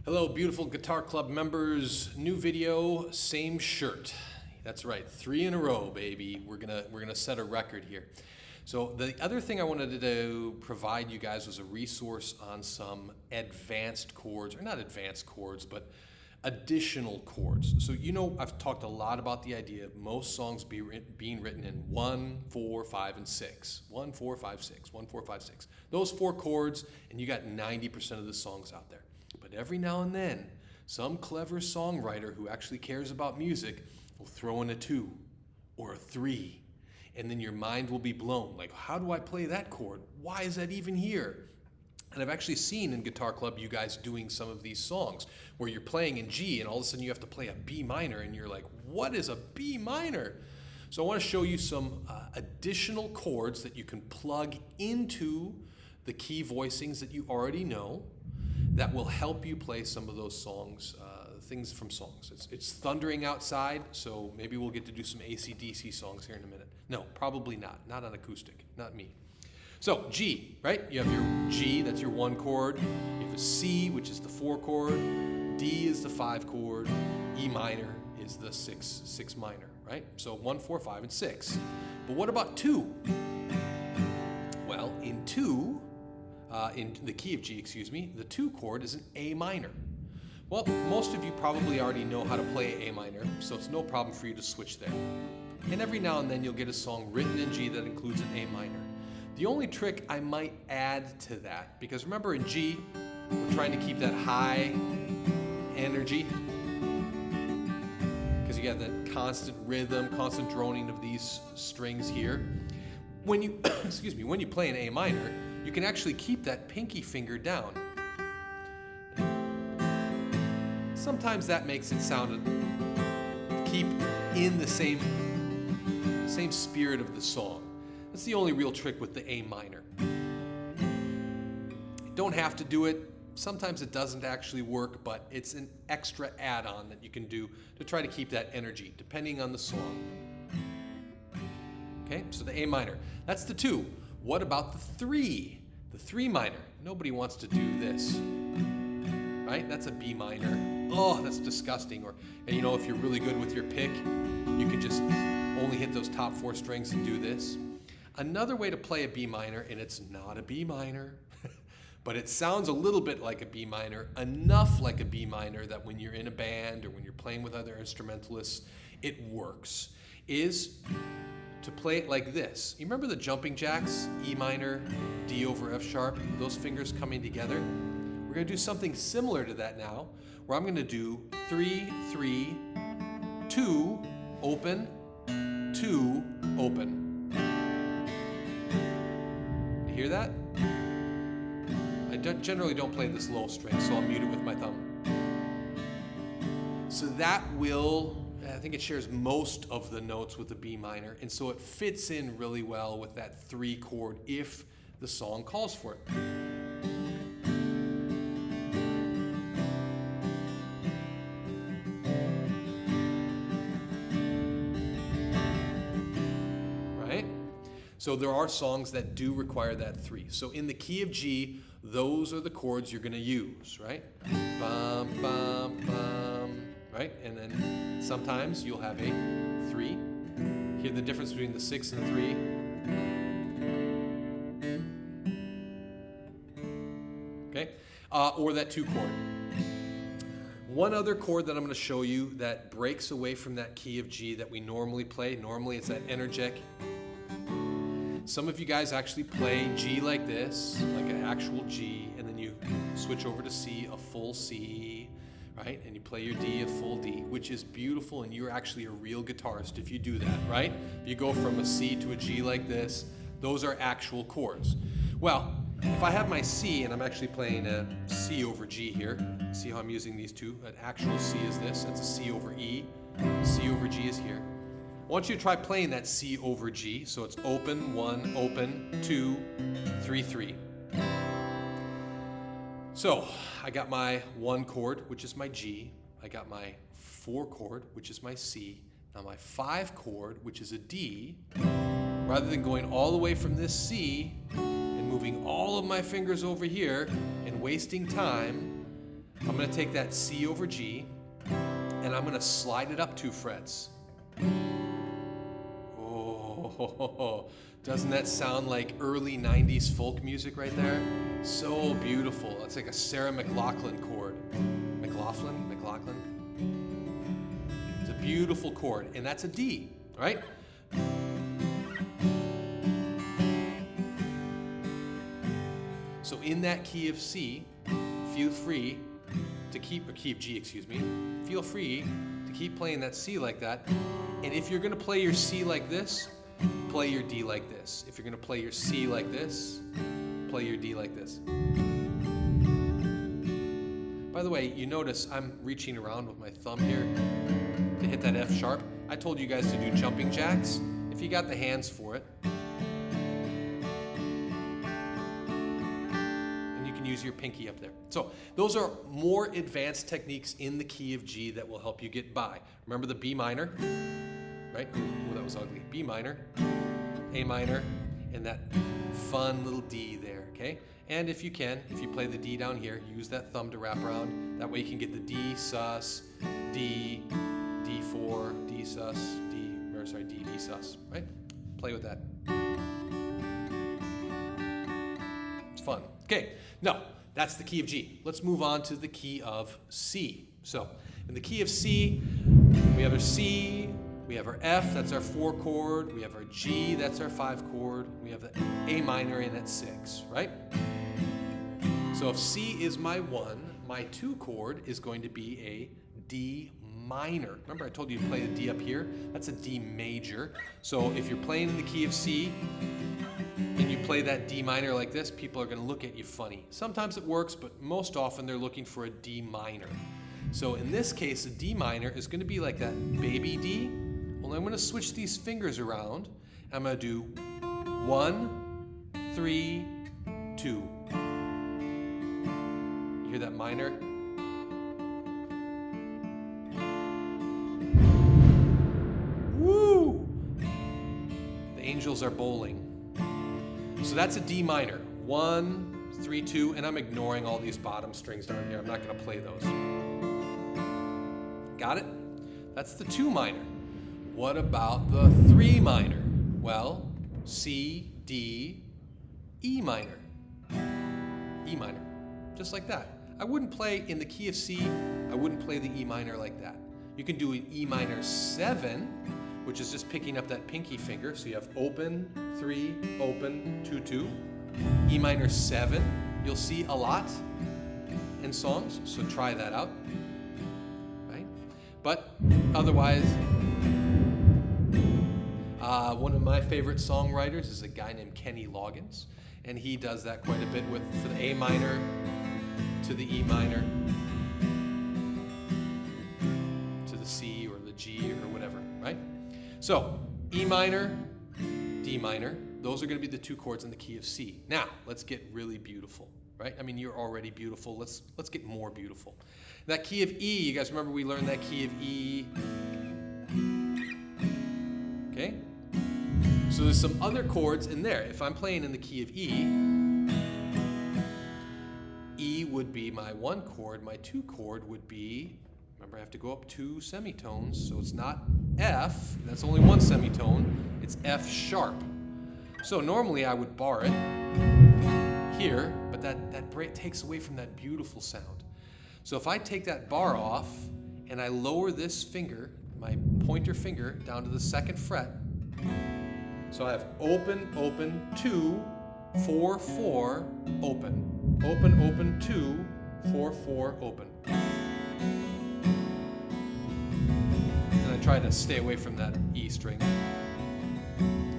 Hello, beautiful Guitar Club members. New video, same shirt. That's right, 3 in a row, baby. We're gonna set a record here. So the other thing I wanted to provide you guys was a resource on some advanced chords, or not advanced chords, but additional chords. So I've talked a lot about the idea of most songs being written in 1, 4, 5, and 6. 1, 4, 5, 6. 1, 4, 5, 6. Those 4 chords, and you got 90% of the songs out there. But every now and then, some clever songwriter who actually cares about music will throw in a 2 or a 3, and then your mind will be blown. Like, how do I play that chord? Why is that even here? And I've actually seen in Guitar Club you guys doing some of these songs where you're playing in G and all of a sudden you have to play a B minor and you're like, what is a B minor? So I want to show you some additional chords that you can plug into the key voicings that you already know that will help you play some of those songs, things from songs. It's thundering outside, so maybe we'll get to do some AC/DC songs here in a minute. No, probably not. Not on acoustic, not me. So G, right? You have your G, that's your 1 chord. You have a C, which is the 4 chord. D is the 5 chord. E minor is the 6 minor, right? So 1, 4, 5, and 6. But what about 2? Well, in 2, in the key of G, the 2 chord is an A minor. Well, most of you probably already know how to play A minor, so it's no problem for you to switch there. And every now and then you'll get a song written in G that includes an A minor. The only trick I might add to that, because remember in G, we're trying to keep that high energy, because you got that constant rhythm, constant droning of these strings here. When you, when you play an A minor, you can actually keep that pinky finger down. Sometimes that makes it sound, keep in the same spirit of the song. That's the only real trick with the A minor. You don't have to do it. Sometimes it doesn't actually work, but it's an extra add-on that you can do to try to keep that energy, depending on the song. Okay, so the A minor. That's the 2. What about the 3? The 3 minor. Nobody wants to do this, right? That's a B minor. Oh, that's disgusting. Or, and if you're really good with your pick, you could just only hit those top 4 strings and do this. Another way to play a B minor, and it's not a B minor, but it sounds a little bit like a B minor, enough like a B minor that when you're in a band or when you're playing with other instrumentalists, it works, is to play it like this. You remember the jumping jacks? E minor, D over F sharp, those fingers coming together? We're going to do something similar to that now, where I'm going to do 3, 3, 2, open, 2, open. You hear that? I generally don't play this low string, so I'll mute it with my thumb. So that will, I think it shares most of the notes with the B minor, and so it fits in really well with that 3 chord if the song calls for it. So there are songs that do require that 3. So in the key of G, those are the chords you're going to use, right? Bum, bum, bum, right? And then sometimes you'll have a 3. Hear the difference between the 6 and the 3. Okay? Or that 2 chord. One other chord that I'm going to show you that breaks away from that key of G that we normally play. Normally it's that energetic. Some of you guys actually play G like this, like an actual G, and then you switch over to C, a full C, right? And you play your D, a full D, which is beautiful, and you're actually a real guitarist if you do that, right? If you go from a C to a G like this, those are actual chords. Well, if I have my C, and I'm actually playing a C over G here, see how I'm using these two? An actual C is this, that's a C over E, C over G is here. I want you to try playing that C over G. So it's open, 1, open, 2, 3, 3. So I got my 1 chord, which is my G. I got my 4 chord, which is my C. Now my 5 chord, which is a D. Rather than going all the way from this C and moving all of my fingers over here and wasting time, I'm going to take that C over G, and I'm going to slide it up 2 frets. Oh, doesn't that sound like early 90s folk music right there? So beautiful. It's like a Sarah McLachlan chord. McLachlan? It's a beautiful chord, and that's a D, right? So in that key of C, feel free to keep, or key of G, excuse me, feel free to keep playing that C like that. And if you're going to play your C like this, play your D like this. If you're going to play your C like this, play your D like this. By the way, you notice I'm reaching around with my thumb here to hit that F sharp. I told you guys to do jumping jacks. If you got the hands for it. And you can use your pinky up there. So those are more advanced techniques in the key of G that will help you get by. Remember the B minor, right? Oh, that was ugly. B minor, A minor, and that fun little D there, okay? And if you can, if you play the D down here, use that thumb to wrap around. That way you can get the D, sus, D, D4, D, sus, D, or sorry, D, D, sus, right? Play with that. It's fun. Okay, now that's the key of G. Let's move on to the key of C. So in the key of C, we have our C, we have our F, that's our 4 chord, we have our G, that's our 5 chord, we have the A minor in at 6, right? So if C is my 1, my 2 chord is going to be a D minor. Remember I told you to play the D up here? That's a D major. So if you're playing in the key of C and you play that D minor like this, people are going to look at you funny. Sometimes it works, but most often they're looking for a D minor. So in this case, a D minor is going to be like that baby D. Well, I'm going to switch these fingers around. I'm going to do 1, 3, 2. You hear that minor? Woo! The angels are bowling. So that's a D minor. 1, 3, 2, and I'm ignoring all these bottom strings down here. I'm not going to play those. Got it? That's the 2 minor. What about the 3 minor? Well, C, D, E minor. E minor. Just like that. I wouldn't play in the key of C, I wouldn't play the E minor like that. You can do an E minor 7, which is just picking up that pinky finger. So you have open, 3, open, 2, 2. E minor 7, you'll see a lot in songs, so try that out. Right? But otherwise, one of my favorite songwriters is a guy named Kenny Loggins, and he does that quite a bit with for the A minor to the E minor to the C or the G or whatever, right? So E minor, D minor, those are going to be the 2 chords in the key of C. Now let's get really beautiful, right? I mean, you're already beautiful. Let's get more beautiful. That key of E, you guys remember we learned that key of E. Okay? So there's some other chords in there. If I'm playing in the key of E, E would be my 1 chord. My 2 chord would be, remember I have to go up 2 semitones, so it's not F, that's only 1 semitone, it's F sharp. So normally I would bar it here, but that break takes away from that beautiful sound. So if I take that bar off and I lower this finger, my pointer finger, down to the 2nd fret, so I have open, open, 2, 4, 4, open. Open, open, 2, 4, 4, open. And I try to stay away from that E string.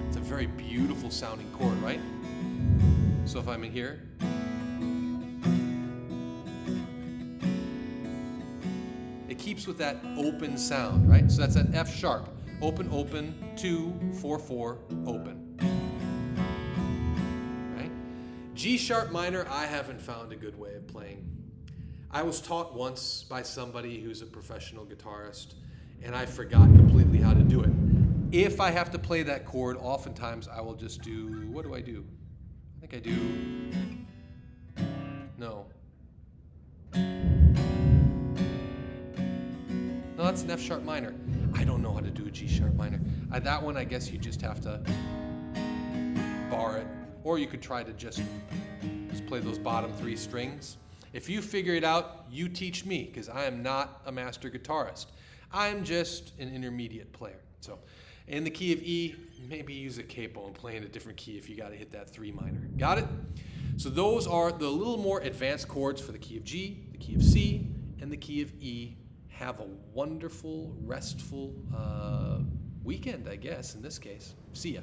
It's a very beautiful sounding chord, right? So if I'm in here, it keeps with that open sound, right? So that's that F sharp. Open, open, 2, 4, 4, open. Right? G sharp minor, I haven't found a good way of playing. I was taught once by somebody who's a professional guitarist, and I forgot completely how to do it. If I have to play that chord, oftentimes I will just do, what do? I think I do, no. wants an F sharp minor. I don't know how to do a G sharp minor. That one, I guess you just have to bar it, or you could try to just play those bottom 3 strings. If you figure it out, you teach me, because I am not a master guitarist. I'm just an intermediate player. So, in the key of E, maybe use a capo and play in a different key if you got to hit that 3 minor. Got it? So those are the little more advanced chords for the key of G, the key of C, and the key of E. Have a wonderful, restful weekend, I guess, in this case. See ya.